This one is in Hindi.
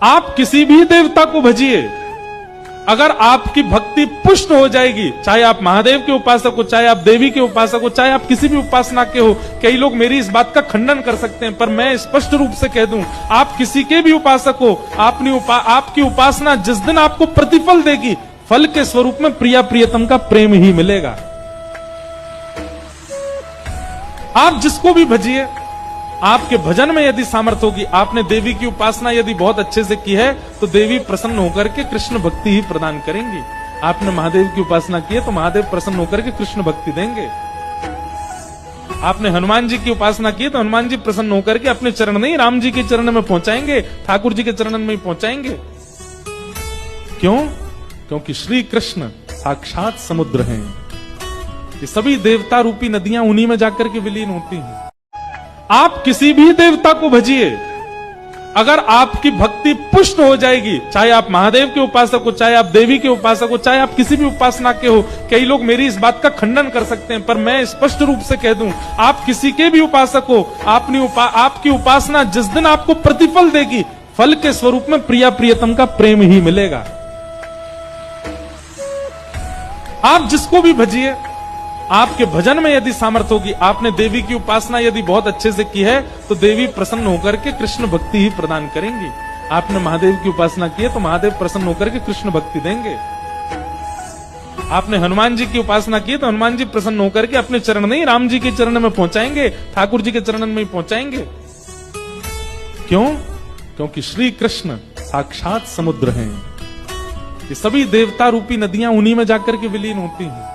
आप किसी भी देवता को भजिए, अगर आपकी भक्ति पुष्ट हो जाएगी, चाहे आप महादेव के उपासक हो, चाहे आप देवी के उपासक हो, चाहे आप किसी भी उपासना के हो। कई लोग मेरी इस बात का खंडन कर सकते हैं, पर मैं स्पष्ट रूप से कह दूं, आप किसी के भी उपासक हो, आपकी उपासना जिस दिन आपको प्रतिफल देगी, फल के स्वरूप में प्रिया प्रियतम का प्रेम ही मिलेगा। आप जिसको भी भजिए, आपके भजन में यदि सामर्थ्य होगी, आपने देवी की उपासना यदि बहुत अच्छे से की है, तो देवी प्रसन्न होकर के कृष्ण भक्ति ही प्रदान करेंगी। आपने महादेव की उपासना की है, तो महादेव प्रसन्न होकर के कृष्ण भक्ति देंगे। आपने हनुमान जी की उपासना की है, तो हनुमान जी प्रसन्न होकर के अपने चरण नहीं, राम जी के चरण में पहुंचाएंगे, ठाकुर जी के चरण में ही पहुंचाएंगे। क्यों? क्योंकि श्री कृष्ण साक्षात समुद्र हैं। ये सभी देवता रूपी नदियां उन्हीं में जाकर के विलीन होती हैं। आप किसी भी देवता को भजिए, अगर आपकी भक्ति पुष्ट हो जाएगी, चाहे आप महादेव के उपासक हो, चाहे आप देवी के उपासक हो, चाहे आप किसी भी उपासना के हो। कई लोग मेरी इस बात का खंडन कर सकते हैं, पर मैं स्पष्ट रूप से कह दूं, आप किसी के भी उपासक हो, आपकी उपासना जिस दिन आपको प्रतिफल देगी, फल के स्वरूप में प्रिया प्रियतम का प्रेम ही मिलेगा। आप जिसको भी भजिए, आपके भजन में यदि सामर्थ्य होगी, आपने देवी की उपासना यदि बहुत अच्छे से की है, तो देवी प्रसन्न होकर के कृष्ण भक्ति ही प्रदान करेंगी। आपने महादेव की उपासना की है, तो महादेव प्रसन्न होकर के कृष्ण भक्ति देंगे। आपने हनुमान जी की उपासना की है, तो हनुमान जी प्रसन्न होकर के अपने चरण नहीं, राम जी के चरण में पहुंचाएंगे, ठाकुर जी के चरण में ही पहुंचाएंगे। क्यों? क्योंकि श्री कृष्ण साक्षात समुद्र हैं। ये सभी देवता रूपी नदियां उन्हीं में जाकर के विलीन होती हैं।